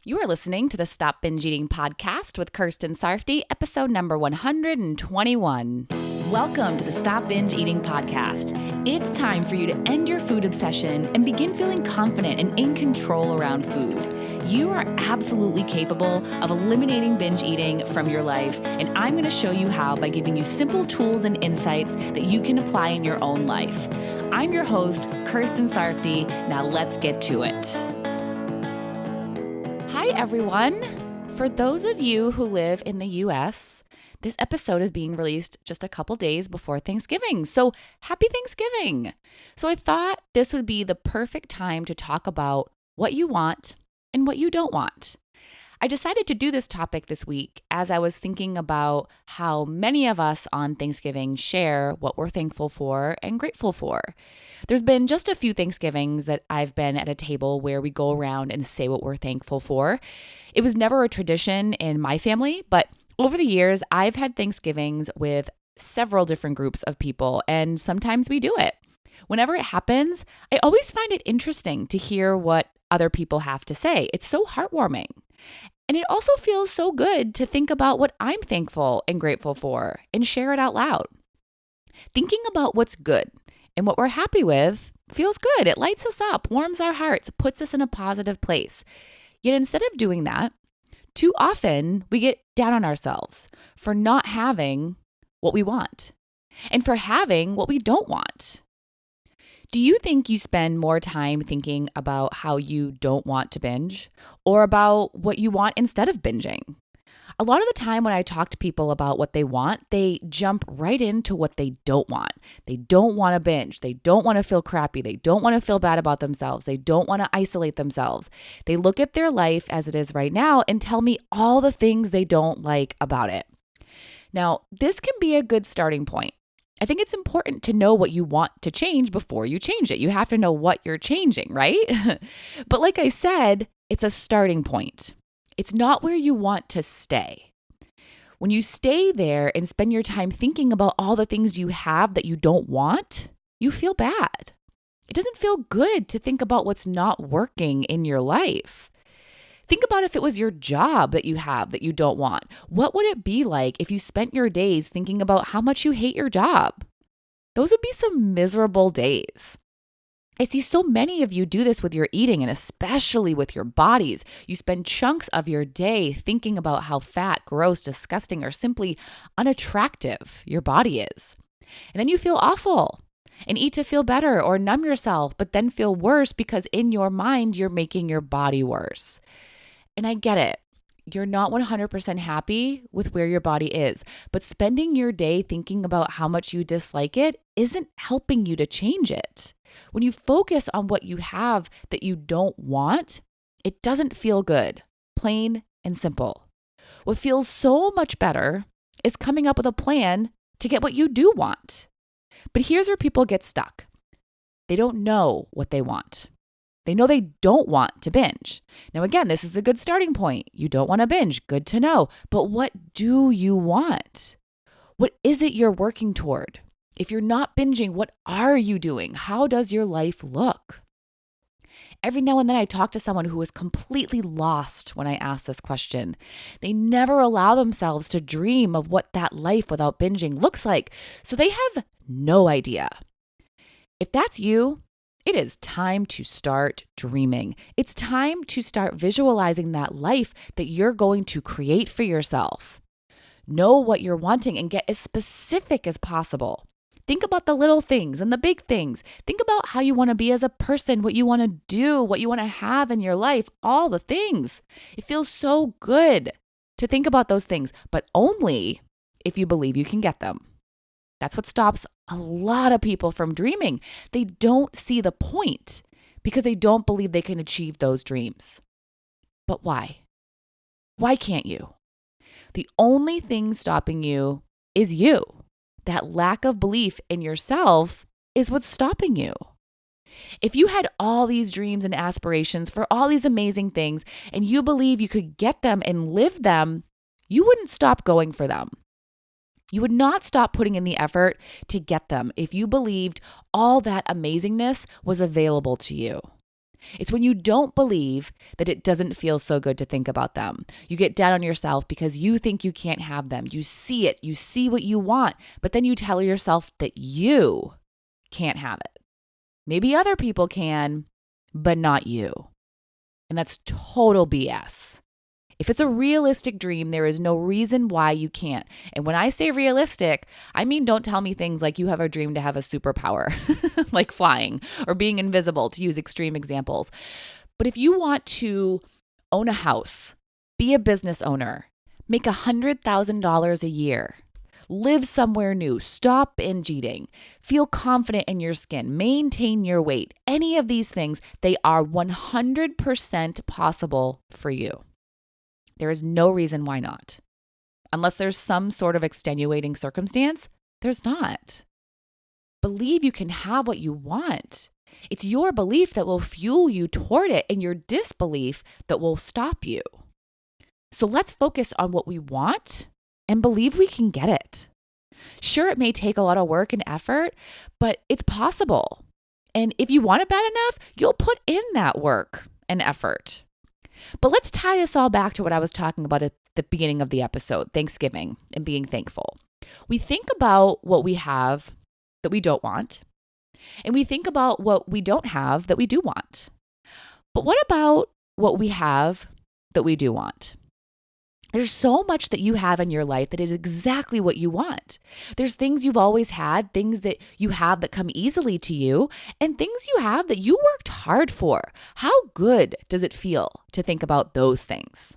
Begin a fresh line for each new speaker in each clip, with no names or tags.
You are listening to the Stop Binge Eating podcast with Kirsten Sarfty, episode number 121. Welcome to the Stop Binge Eating podcast. It's time for you to end your food obsession and begin feeling confident and in control around food. You are absolutely capable of eliminating binge eating from your life, and I'm going to show you how by giving you simple tools and insights that you can apply in your own life. I'm your host, Kirsten Sarfty. Now let's get to it. Hi, everyone. For those of you who live in the U.S., this episode is being released just a couple days before Thanksgiving. So happy Thanksgiving. So I thought this would be the perfect time to talk about what you want and what you don't want. I decided to do this topic this week as I was thinking about how many of us on Thanksgiving share what we're thankful for and grateful for. There's been just a few Thanksgivings that I've been at a table where we go around and say what we're thankful for. It was never a tradition in my family, but over the years, I've had Thanksgivings with several different groups of people, and sometimes we do it. Whenever it happens, I always find it interesting to hear what other people have to say. It's so heartwarming. And it also feels so good to think about what I'm thankful and grateful for and share it out loud. Thinking about what's good and what we're happy with feels good. It lights us up, warms our hearts, puts us in a positive place. Yet instead of doing that, too often we get down on ourselves for not having what we want and for having what we don't want. Do you think you spend more time thinking about how you don't want to binge or about what you want instead of binging? A lot of the time when I talk to people about what they want, they jump right into what they don't want. They don't want to binge. They don't want to feel crappy. They don't want to feel bad about themselves. They don't want to isolate themselves. They look at their life as it is right now and tell me all the things they don't like about it. Now, this can be a good starting point. I think it's important to know what you want to change before you change it. You have to know what you're changing, right? But like I said, it's a starting point. It's not where you want to stay. When you stay there and spend your time thinking about all the things you have that you don't want, you feel bad. It doesn't feel good to think about what's not working in your life. Think about if it was your job that you have that you don't want. What would it be like if you spent your days thinking about how much you hate your job? Those would be some miserable days. I see so many of you do this with your eating and especially with your bodies. You spend chunks of your day thinking about how fat, gross, disgusting, or simply unattractive your body is. And then you feel awful and eat to feel better or numb yourself, but then feel worse because in your mind, you're making your body worse. And I get it. You're not 100% happy with where your body is, but spending your day thinking about how much you dislike it isn't helping you to change it. When you focus on what you have that you don't want, it doesn't feel good, plain and simple. What feels so much better is coming up with a plan to get what you do want. But here's where people get stuck. They don't know what they want. They know they don't want to binge. Now, again, this is a good starting point. You don't want to binge. Good to know. But what do you want? What is it you're working toward? If you're not binging, what are you doing? How does your life look? Every now and then I talk to someone who is completely lost when I ask this question. They never allow themselves to dream of what that life without binging looks like. So they have no idea. If that's you, it is time to start dreaming. It's time to start visualizing that life that you're going to create for yourself. Know what you're wanting and get as specific as possible. Think about the little things and the big things. Think about how you want to be as a person, what you want to do, what you want to have in your life, all the things. It feels so good to think about those things, but only if you believe you can get them. That's what stops a lot of people from dreaming. They don't see the point because they don't believe they can achieve those dreams. But why? Why can't you? The only thing stopping you is you. That lack of belief in yourself is what's stopping you. If you had all these dreams and aspirations for all these amazing things and you believe you could get them and live them, you wouldn't stop going for them. You would not stop putting in the effort to get them if you believed all that amazingness was available to you. It's when you don't believe that it doesn't feel so good to think about them. You get down on yourself because you think you can't have them. You see it, you see what you want, but then you tell yourself that you can't have it. Maybe other people can, but not you. And that's total BS. If it's a realistic dream, there is no reason why you can't. And when I say realistic, I mean don't tell me things like you have a dream to have a superpower, like flying or being invisible, to use extreme examples. But if you want to own a house, be a business owner, make $100,000 a year, live somewhere new, stop binge eating, feel confident in your skin, maintain your weight, any of these things, they are 100% possible for you. There is no reason why not. Unless there's some sort of extenuating circumstance, there's not. Believe you can have what you want. It's your belief that will fuel you toward it and your disbelief that will stop you. So let's focus on what we want and believe we can get it. Sure, it may take a lot of work and effort, but it's possible. And if you want it bad enough, you'll put in that work and effort. But let's tie this all back to what I was talking about at the beginning of the episode, Thanksgiving and being thankful. We think about what we have that we don't want, and we think about what we don't have that we do want. But what about what we have that we do want? There's so much that you have in your life that is exactly what you want. There's things you've always had, things that you have that come easily to you, and things you have that you worked hard for. How good does it feel to think about those things?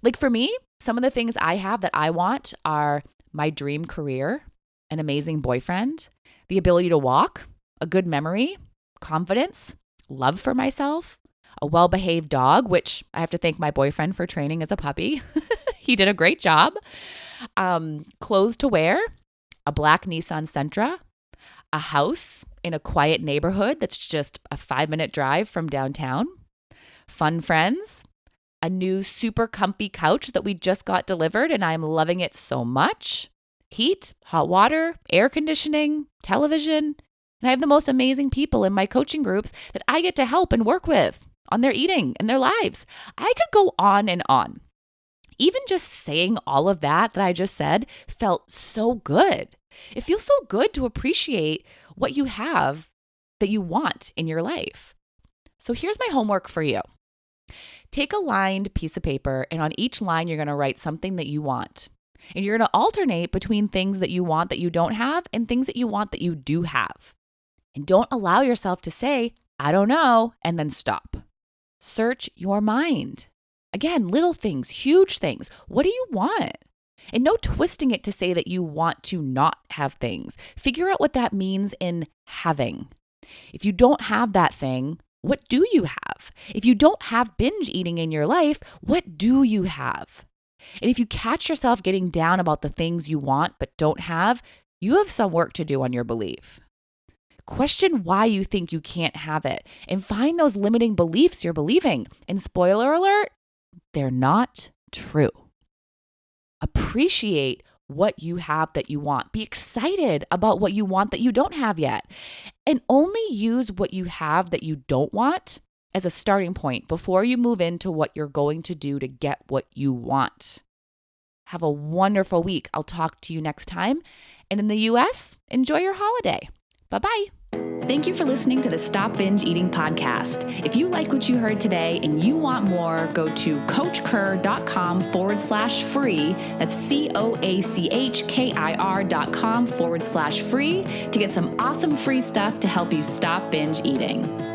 Like for me, some of the things I have that I want are my dream career, an amazing boyfriend, the ability to walk, a good memory, confidence, love for myself, a well-behaved dog, which I have to thank my boyfriend for training as a puppy. He did a great job. Clothes to wear, a black Nissan Sentra, a house in a quiet neighborhood that's just a 5-minute drive from downtown, fun friends, a new super comfy couch that we just got delivered and I'm loving it so much, heat, hot water, air conditioning, television, and I have the most amazing people in my coaching groups that I get to help and work with on their eating and their lives. I could go on and on. Even just saying all of that I just said felt so good. It feels so good to appreciate what you have that you want in your life. So here's my homework for you. Take a lined piece of paper, and on each line, you're going to write something that you want. And you're going to alternate between things that you want that you don't have and things that you want that you do have. And don't allow yourself to say, I don't know, and then stop. Search your mind. Again, little things, huge things. What do you want? And no twisting it to say that you want to not have things. Figure out what that means in having. If you don't have that thing, what do you have? If you don't have binge eating in your life, what do you have? And if you catch yourself getting down about the things you want but don't have, you have some work to do on your belief. Question why you think you can't have it and find those limiting beliefs you're believing. And spoiler alert, they're not true. Appreciate what you have that you want. Be excited about what you want that you don't have yet. And only use what you have that you don't want as a starting point before you move into what you're going to do to get what you want. Have a wonderful week. I'll talk to you next time. And in the US, enjoy your holiday. Bye-bye. Thank you for listening to the Stop Binge Eating podcast. If you like what you heard today and you want more, go to coachkir.com/free. That's COACHKIR.com/free to get some awesome free stuff to help you stop binge eating.